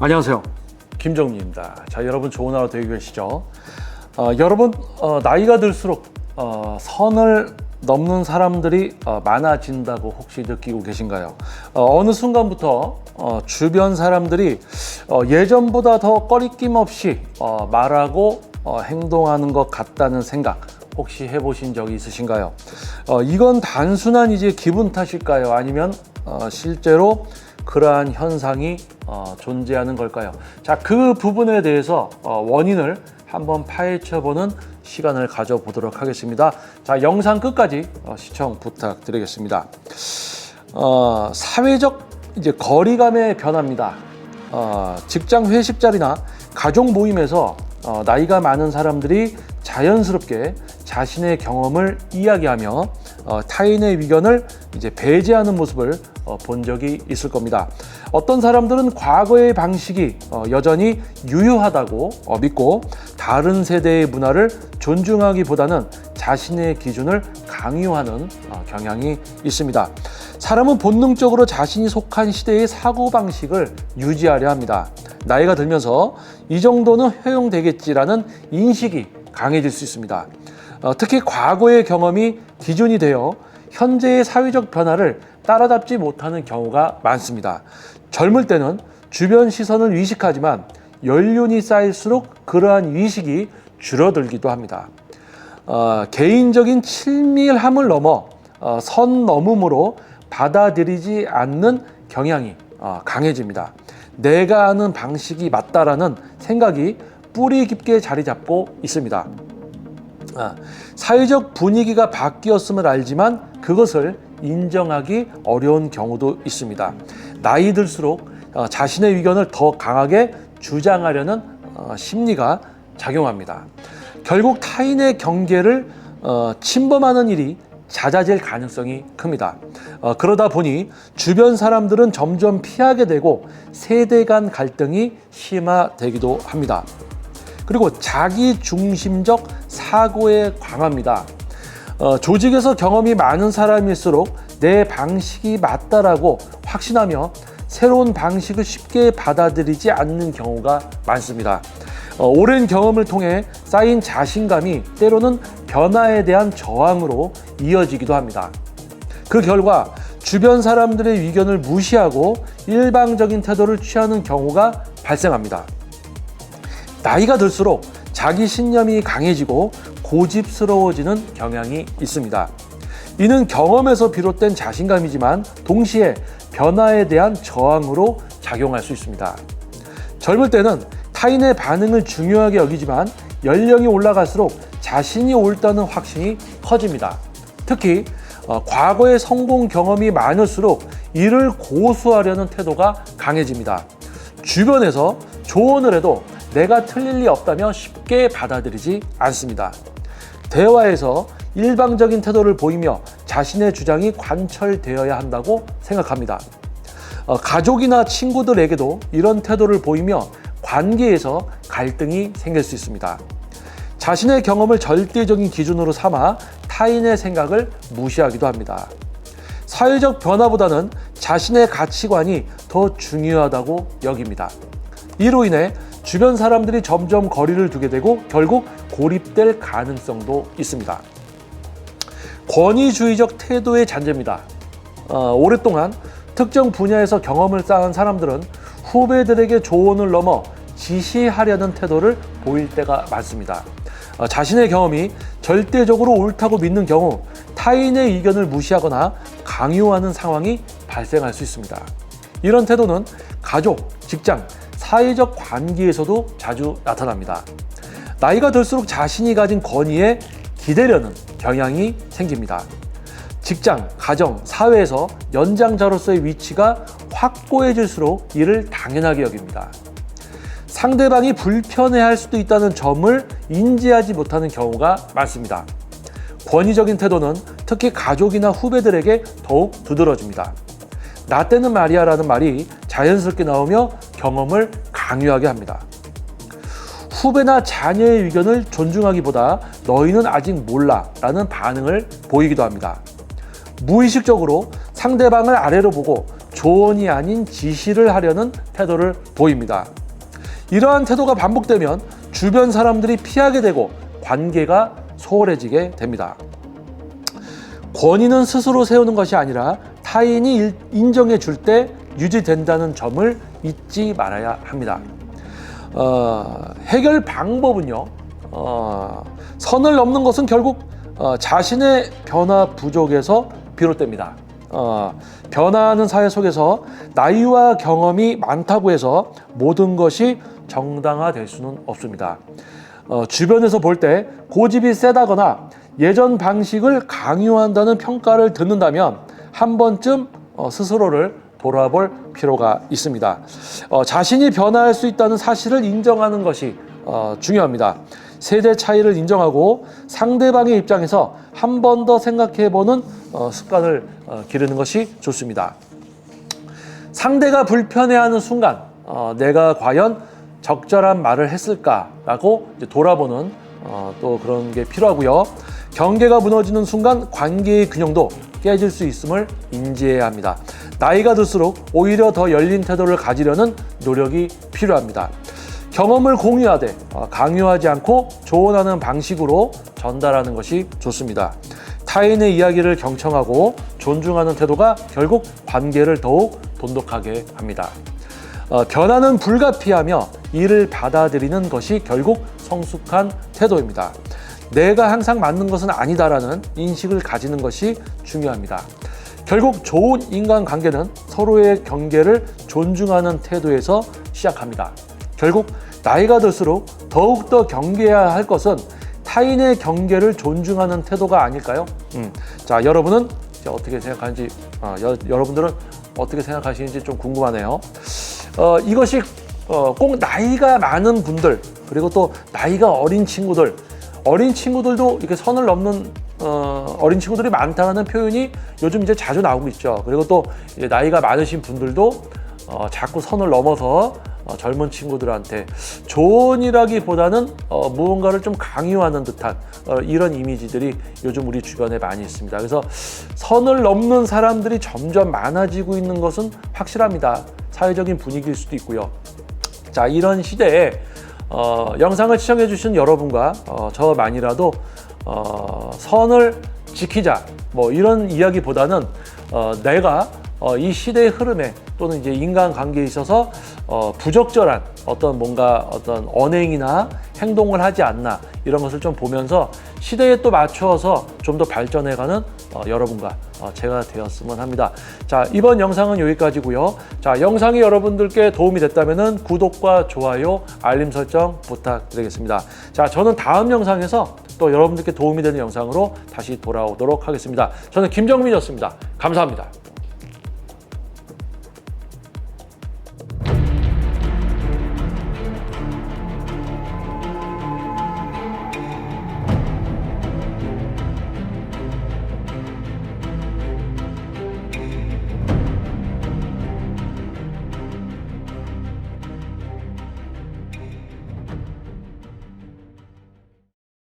안녕하세요, 김정민입니다. 자, 여러분 좋은 하루 되고 계시죠? 여러분 나이가 들수록 선을 넘는 사람들이 많아진다고 혹시 느끼고 계신가요? 어느 순간부터 주변 사람들이 예전보다 더 꺼리낌 없이 말하고 행동하는 것 같다는 생각 혹시 해보신 적이 있으신가요? 이건 단순한 이제 기분 탓일까요? 아니면 실제로 그러한 현상이 존재하는 걸까요? 자, 그 부분에 대해서 원인을 한번 파헤쳐보는 시간을 가져보도록 하겠습니다. 자, 영상 끝까지 시청 부탁드리겠습니다. 사회적 이제 거리감의 변화입니다. 직장 회식 자리나 가족 모임에서 나이가 많은 사람들이 자연스럽게 자신의 경험을 이야기하며 타인의 의견을 이제 배제하는 모습을 본 적이 있을 겁니다. 어떤 사람들은 과거의 방식이 여전히 유효하다고 믿고 다른 세대의 문화를 존중하기보다는 자신의 기준을 강요하는 경향이 있습니다. 사람은 본능적으로 자신이 속한 시대의 사고방식을 유지하려 합니다. 나이가 들면서 이 정도는 허용되겠지라는 인식이 강해질 수 있습니다. 특히 과거의 경험이 기준이 되어 현재의 사회적 변화를 따라잡지 못하는 경우가 많습니다. 젊을 때는 주변 시선을 의식하지만 연륜이 쌓일수록 그러한 의식이 줄어들기도 합니다. 개인적인 친밀함을 넘어 선 넘음으로 받아들이지 않는 경향이 강해집니다. 내가 아는 방식이 맞다라는 생각이 뿌리 깊게 자리 잡고 있습니다. 사회적 분위기가 바뀌었음을 알지만 그것을 인정하기 어려운 경우도 있습니다. 나이 들수록 자신의 의견을 더 강하게 주장하려는 심리가 작용합니다. 결국 타인의 경계를 침범하는 일이 잦아질 가능성이 큽니다. 그러다 보니 주변 사람들은 점점 피하게 되고 세대 간 갈등이 심화되기도 합니다. 그리고 자기 중심적 사고에 강합니다. 조직에서 경험이 많은 사람일수록 내 방식이 맞다라고 확신하며 새로운 방식을 쉽게 받아들이지 않는 경우가 많습니다. 오랜 경험을 통해 쌓인 자신감이 때로는 변화에 대한 저항으로 이어지기도 합니다. 그 결과 주변 사람들의 의견을 무시하고 일방적인 태도를 취하는 경우가 발생합니다. 나이가 들수록 자기 신념이 강해지고 고집스러워지는 경향이 있습니다. 이는 경험에서 비롯된 자신감이지만 동시에 변화에 대한 저항으로 작용할 수 있습니다. 젊을 때는 타인의 반응을 중요하게 여기지만 연령이 올라갈수록 자신이 옳다는 확신이 커집니다. 특히 과거의 성공 경험이 많을수록 이를 고수하려는 태도가 강해집니다. 주변에서 조언을 해도 내가 틀릴 리 없다며 쉽게 받아들이지 않습니다. 대화에서 일방적인 태도를 보이며 자신의 주장이 관철되어야 한다고 생각합니다. 가족이나 친구들에게도 이런 태도를 보이며 관계에서 갈등이 생길 수 있습니다. 자신의 경험을 절대적인 기준으로 삼아 타인의 생각을 무시하기도 합니다. 사회적 변화보다는 자신의 가치관이 더 중요하다고 여깁니다. 이로 인해 주변 사람들이 점점 거리를 두게 되고 결국 고립될 가능성도 있습니다. 권위주의적 태도의 잔재입니다. 오랫동안 특정 분야에서 경험을 쌓은 사람들은 후배들에게 조언을 넘어 지시하려는 태도를 보일 때가 많습니다. 자신의 경험이 절대적으로 옳다고 믿는 경우 타인의 의견을 무시하거나 강요하는 상황이 발생할 수 있습니다. 이런 태도는 가족, 직장, 사회적 관계에서도 자주 나타납니다. 나이가 들수록 자신이 가진 권위에 기대려는 경향이 생깁니다. 직장, 가정, 사회에서 연장자로서의 위치가 확고해질수록 이를 당연하게 여깁니다. 상대방이 불편해할 수도 있다는 점을 인지하지 못하는 경우가 많습니다. 권위적인 태도는 특히 가족이나 후배들에게 더욱 두드러집니다. 나 때는 말이야 라는 말이 자연스럽게 나오며 경험을 강요하게 합니다. 후배나 자녀의 의견을 존중하기보다 너희는 아직 몰라 라는 반응을 보이기도 합니다. 무의식적으로 상대방을 아래로 보고 조언이 아닌 지시를 하려는 태도를 보입니다. 이러한 태도가 반복되면 주변 사람들이 피하게 되고 관계가 소홀해지게 됩니다. 권위는 스스로 세우는 것이 아니라 타인이 인정해 줄 때 유지된다는 점을 잊지 말아야 합니다. 해결 방법은요, 선을 넘는 것은 결국 자신의 변화 부족에서 비롯됩니다. 변화하는 사회 속에서 나이와 경험이 많다고 해서 모든 것이 정당화될 수는 없습니다. 주변에서 볼 때 고집이 세다거나 예전 방식을 강요한다는 평가를 듣는다면 한 번쯤 스스로를 돌아볼 필요가 있습니다. 자신이 변화할 수 있다는 사실을 인정하는 것이 중요합니다. 세대 차이를 인정하고 상대방의 입장에서 한 번 더 생각해보는 습관을 기르는 것이 좋습니다. 상대가 불편해하는 순간 내가 과연 적절한 말을 했을까라고 이제 돌아보는 또 그런 게 필요하고요. 경계가 무너지는 순간 관계의 균형도 깨질 수 있음을 인지해야 합니다. 나이가 들수록 오히려 더 열린 태도를 가지려는 노력이 필요합니다. 경험을 공유하되 강요하지 않고 조언하는 방식으로 전달하는 것이 좋습니다. 타인의 이야기를 경청하고 존중하는 태도가 결국 관계를 더욱 돈독하게 합니다. 변화는 불가피하며 이를 받아들이는 것이 결국 성숙한 태도입니다. 내가 항상 맞는 것은 아니다라는 인식을 가지는 것이 중요합니다. 결국 좋은 인간관계는 서로의 경계를 존중하는 태도에서 시작합니다. 결국 나이가 들수록 더욱더 경계해야 할 것은 타인의 경계를 존중하는 태도가 아닐까요? 자, 여러분은 어떻게 생각하는지, 여러분들은 어떻게 생각하시는지 좀 궁금하네요. 이것이 꼭 나이가 많은 분들, 그리고 또 나이가 어린 친구들도 이렇게 선을 넘는 어린 친구들이 많다는 표현이 요즘 이제 자주 나오고 있죠. 그리고 또 이제 나이가 많으신 분들도 자꾸 선을 넘어서 젊은 친구들한테 조언이라기보다는 무언가를 좀 강요하는 듯한 이런 이미지들이 요즘 우리 주변에 많이 있습니다. 그래서 선을 넘는 사람들이 점점 많아지고 있는 것은 확실합니다. 사회적인 분위기일 수도 있고요. 자, 이런 시대에 영상을 시청해 주신 여러분과 저만이라도 선을 지키자, 뭐 이런 이야기보다는 내가 이 시대의 흐름에 또는 이제 인간관계에 있어서 부적절한 어떤 언행이나 행동을 하지 않나, 이런 것을 좀 보면서 시대에 또 맞추어서 좀 더 발전해가는 여러분과 제가 되었으면 합니다. 자, 이번 영상은 여기까지고요. 자, 영상이 여러분들께 도움이 됐다면 구독과 좋아요, 알림 설정 부탁드리겠습니다. 자, 저는 다음 영상에서 또 여러분들께 도움이 되는 영상으로 다시 돌아오도록 하겠습니다. 저는 김정민이었습니다. 감사합니다.